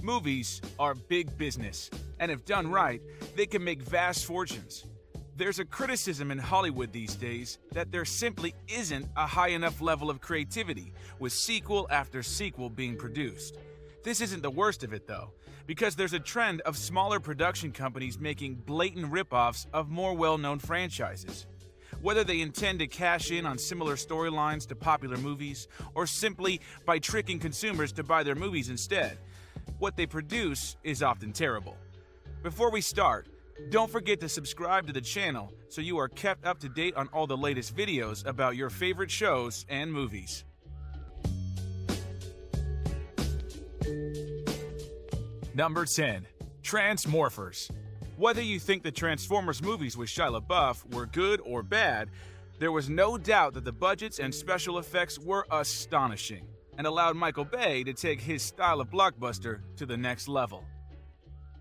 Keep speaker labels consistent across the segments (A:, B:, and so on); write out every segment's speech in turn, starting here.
A: Movies are big business, and if done right, they can make vast fortunes. There's a criticism in Hollywood these days that there simply isn't a high enough level of creativity, with sequel after sequel being produced. This isn't the worst of it though, because there's a trend of smaller production companies making blatant ripoffs of more well-known franchises. Whether they intend to cash in on similar storylines to popular movies, or simply by tricking consumers to buy their movies instead, what they produce is often terrible. Before we start, don't forget to subscribe to the channel so you are kept up to date on all the latest videos about your favorite shows and movies. Number 10. Transmorphers. Whether you think the Transformers movies with Shia LaBeouf were good or bad, there was no doubt that the budgets and special effects were astonishing and allowed Michael Bay to take his style of blockbuster to the next level.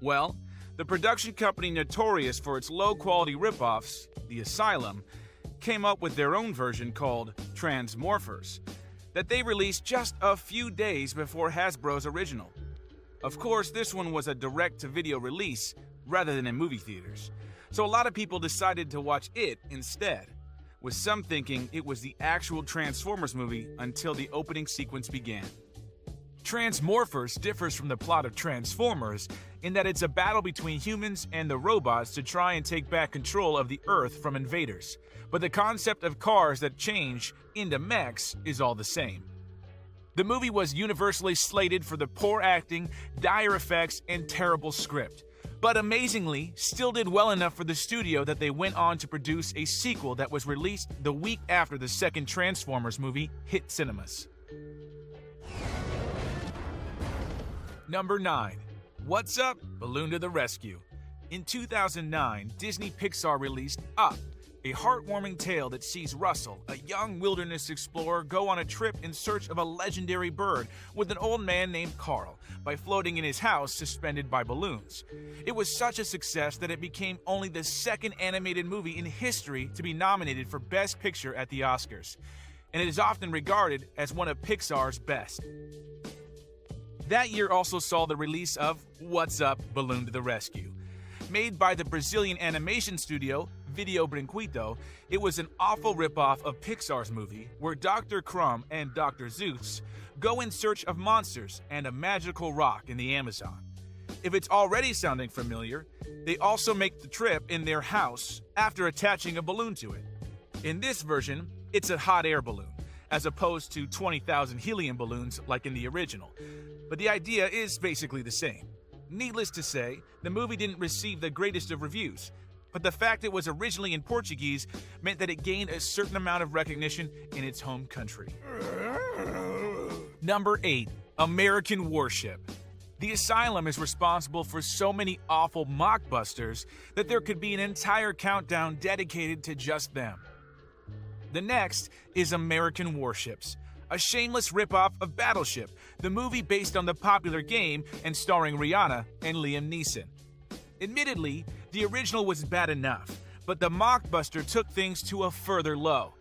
A: Well, the production company notorious for its low-quality ripoffs, The Asylum, came up with their own version called Transmorphers that they released just a few days before Hasbro's original. Of course, this one was a direct-to-video release rather than in movie theaters, so a lot of people decided to watch it instead, with some thinking it was the actual Transformers movie until the opening sequence began. Transmorphers differs from the plot of Transformers in that it's a battle between humans and the robots to try and take back control of the Earth from invaders, but the concept of cars that change into mechs is all the same. The movie was universally slated for the poor acting, dire effects, and terrible script, but amazingly still did well enough for the studio that they went on to produce a sequel that was released the week after the second Transformers movie hit cinemas. Number 9. What's Up? Balloon to the Rescue. In 2009, Disney Pixar released Up, a heartwarming tale that sees Russell, a young wilderness explorer, go on a trip in search of a legendary bird with an old man named Carl by floating in his house suspended by balloons. It was such a success that it became only the second animated movie in history to be nominated for Best Picture at the Oscars, and it is often regarded as one of Pixar's best. That year also saw the release of What's Up? Balloon to the Rescue. Made by the Brazilian animation studio Video Brinquedo, it was an awful ripoff of Pixar's movie where Dr. Crumb and Dr. Zeus go in search of monsters and a magical rock in the Amazon. If it's already sounding familiar, they also make the trip in their house after attaching a balloon to it. In this version, it's a hot air balloon, as opposed to 20,000 helium balloons like in the original, but the idea is basically the same. Needless to say, the movie didn't receive the greatest of reviews, but the fact it was originally in Portuguese meant that it gained a certain amount of recognition in its home country. Number 8. American Warship. The Asylum is responsible for so many awful mockbusters that there could be an entire countdown dedicated to just them. The next is American Warships, a shameless ripoff of Battleship, the movie based on the popular game and starring Rihanna and Liam Neeson. Admittedly, the original was bad enough, but the mockbuster took things to a further low.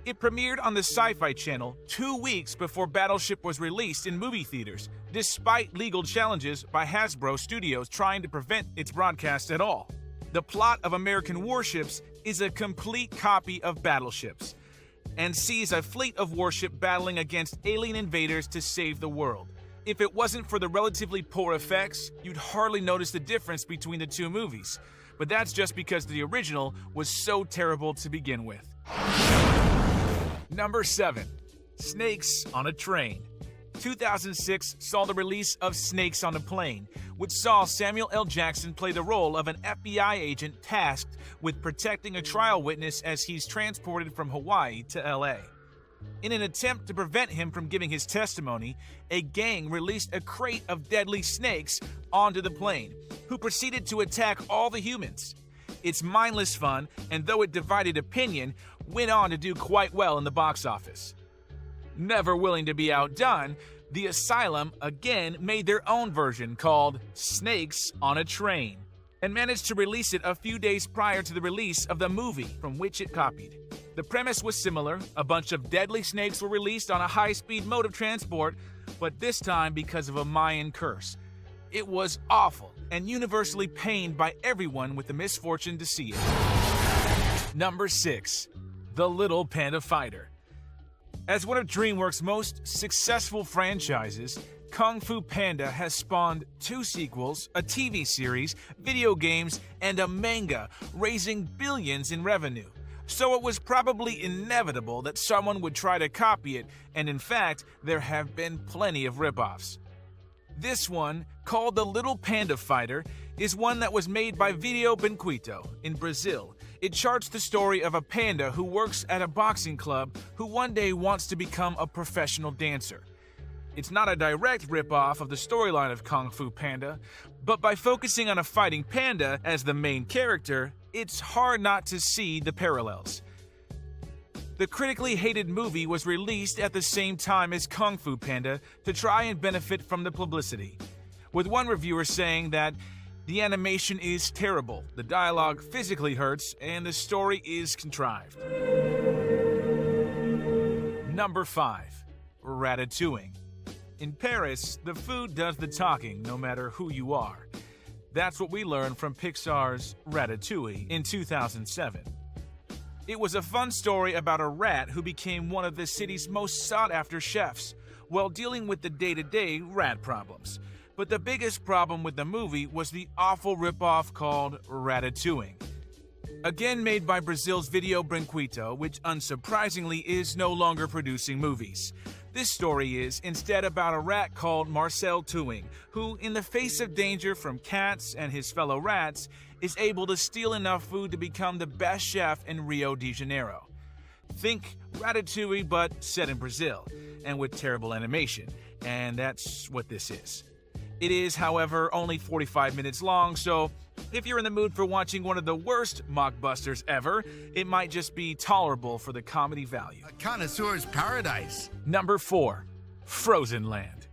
A: It premiered on the Sci-Fi Channel 2 weeks before Battleship was released in movie theaters, despite legal challenges by Hasbro Studios trying to prevent its broadcast at all. The plot of American Warships is a complete copy of Battleships, and sees a fleet of warship battling against alien invaders to save the world. If it wasn't for the relatively poor effects, you'd hardly notice the difference between the two movies, but that's just because the original was so terrible to begin with. Number 7. Snakes on a Train. 2006 saw the release of Snakes on a Plane, which saw Samuel L. Jackson play the role of an FBI agent tasked with protecting a trial witness as he's transported from Hawaii to LA. In an attempt to prevent him from giving his testimony, a gang released a crate of deadly snakes onto the plane, who proceeded to attack all the humans. It's mindless fun, and though it divided opinion, went on to do quite well in the box office. Never willing to be outdone, The Asylum again made their own version called Snakes on a Train, and managed to release it a few days prior to the release of the movie from which it copied. The premise was similar. A bunch of deadly snakes were released on a high-speed mode of transport, but this time because of a Mayan curse. It was awful and universally panned by everyone with the misfortune to see it. Number 6. The Little Panda Fighter. As one of DreamWorks' most successful franchises, Kung Fu Panda has spawned 2 sequels, a TV series, video games, and a manga, raising billions in revenue. So it was probably inevitable that someone would try to copy it, and in fact, there have been plenty of ripoffs. This one, called The Little Panda Fighter, is one that was made by Video Benquito in Brazil. It charts the story of a panda who works at a boxing club who one day wants to become a professional dancer. It's not a direct ripoff of the storyline of Kung Fu Panda, but by focusing on a fighting panda as the main character, it's hard not to see the parallels. The critically hated movie was released at the same time as Kung Fu Panda to try and benefit from the publicity, with one reviewer saying that the animation is terrible, the dialogue physically hurts, and the story is contrived. Number 5. Ratatoing. In Paris, the food does the talking no matter who you are. That's what we learned from Pixar's Ratatouille in 2007. It was a fun story about a rat who became one of the city's most sought-after chefs while dealing with the day-to-day rat problems. But the biggest problem with the movie was the awful ripoff called Ratatoing. Again made by Brazil's Video Benquito, which unsurprisingly is no longer producing movies. This story is instead about a rat called Marcel Tuing, who, in the face of danger from cats and his fellow rats, is able to steal enough food to become the best chef in Rio de Janeiro. Think Ratatouille, but set in Brazil, and with terrible animation, and that's what this is. It is, however, only 45 minutes long, so if you're in the mood for watching one of the worst mockbusters ever, it might just be tolerable for the comedy value.
B: A connoisseur's paradise.
A: Number 4. Frozen Land.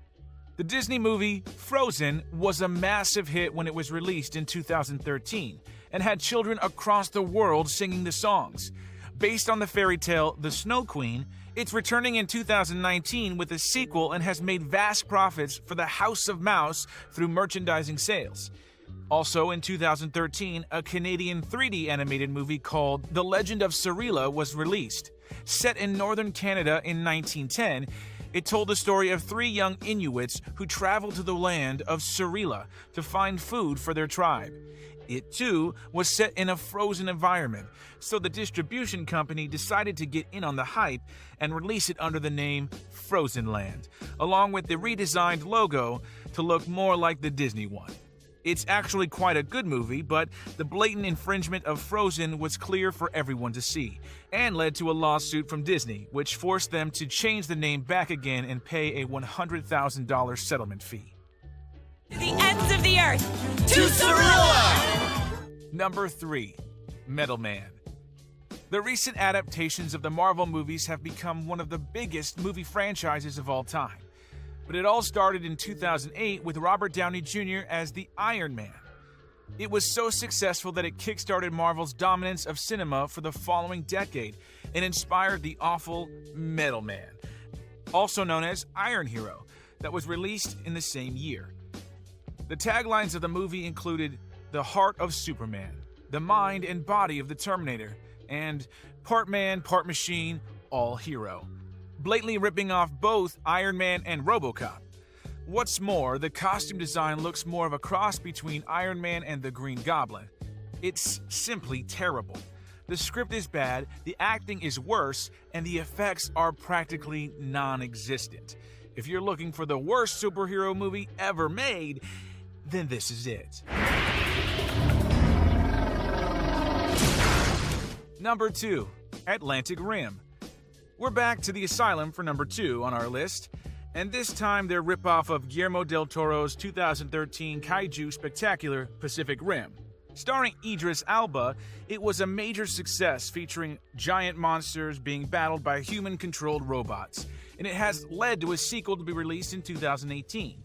A: The Disney movie Frozen was a massive hit when it was released in 2013 and had children across the world singing the songs. Based on the fairy tale The Snow Queen, it's returning in 2019 with a sequel and has made vast profits for the House of Mouse through merchandising sales. Also in 2013, a Canadian 3D animated movie called The Legend of Cirilla was released. Set in northern Canada in 1910, it told the story of 3 young Inuits who traveled to the land of Cirilla to find food for their tribe. It, too, was set in a frozen environment, so the distribution company decided to get in on the hype and release it under the name Frozen Land, along with the redesigned logo to look more like the Disney one. It's actually quite a good movie, but the blatant infringement of Frozen was clear for everyone to see, and led to a lawsuit from Disney, which forced them to change the name back again and pay a $100,000 settlement fee.
C: To the ends of the earth!
B: To Cirilla!
A: Number 3. Metal Man. The recent adaptations of the Marvel movies have become one of the biggest movie franchises of all time. But it all started in 2008 with Robert Downey Jr. as the Iron Man. It was so successful that it kickstarted Marvel's dominance of cinema for the following decade and inspired the awful Metal Man, also known as Iron Hero, that was released in the same year. The taglines of the movie included the heart of Superman, the mind and body of the Terminator, and part man, part machine, all hero, blatantly ripping off both Iron Man and RoboCop. What's more, the costume design looks more of a cross between Iron Man and the Green Goblin. It's simply terrible. The script is bad, the acting is worse, and the effects are practically non-existent. If you're looking for the worst superhero movie ever made, then this is it. Number 2. Atlantic Rim. We're back to the asylum for number 2 on our list, and this time their ripoff of Guillermo del Toro's 2013 kaiju spectacular Pacific Rim. Starring Idris Elba, it was a major success featuring giant monsters being battled by human-controlled robots, and it has led to a sequel to be released in 2018.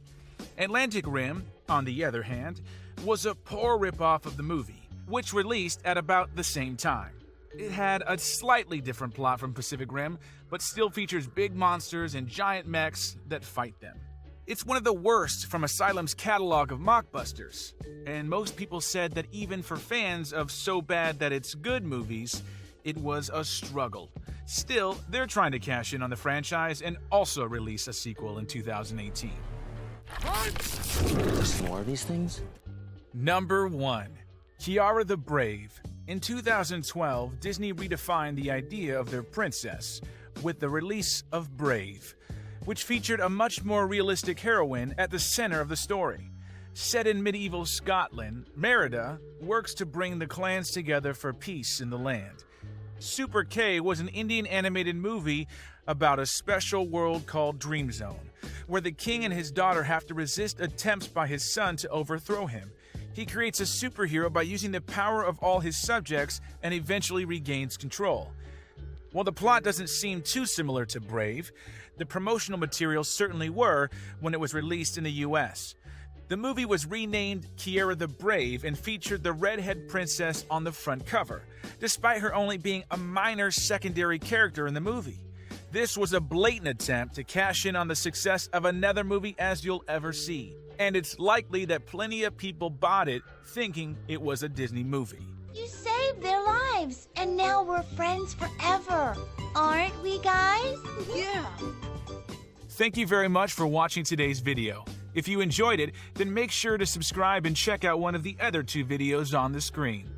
A: Atlantic Rim, on the other hand, was a poor ripoff of the movie, which released at about the same time. It had a slightly different plot from Pacific Rim, but still features big monsters and giant mechs that fight them. It's one of the worst from Asylum's catalog of mockbusters, and most people said that even for fans of so bad that it's good movies, it was a struggle. Still, they're trying to cash in on the franchise and also release a sequel in 2018.
D: There's more of these things?
A: Number 1. Kiara the Brave. In 2012, Disney redefined the idea of their princess with the release of Brave, which featured a much more realistic heroine at the center of the story. Set in medieval Scotland, Merida works to bring the clans together for peace in the land. Super K was an Indian animated movie about a special world called Dream Zone, where the king and his daughter have to resist attempts by his son to overthrow him. He creates a superhero by using the power of all his subjects and eventually regains control. While the plot doesn't seem too similar to Brave, the promotional materials certainly were when it was released in the US. The movie was renamed Kiara the Brave and featured the redhead princess on the front cover, despite her only being a minor secondary character in the movie. This was a blatant attempt to cash in on the success of another movie as you'll ever see, and it's likely that plenty of people bought it thinking it was a Disney movie.
E: You saved their lives, and now we're friends forever. Aren't we, guys?
C: Yeah.
A: Thank you very much for watching today's video. If you enjoyed it, then make sure to subscribe and check out one of the other 2 videos on the screen.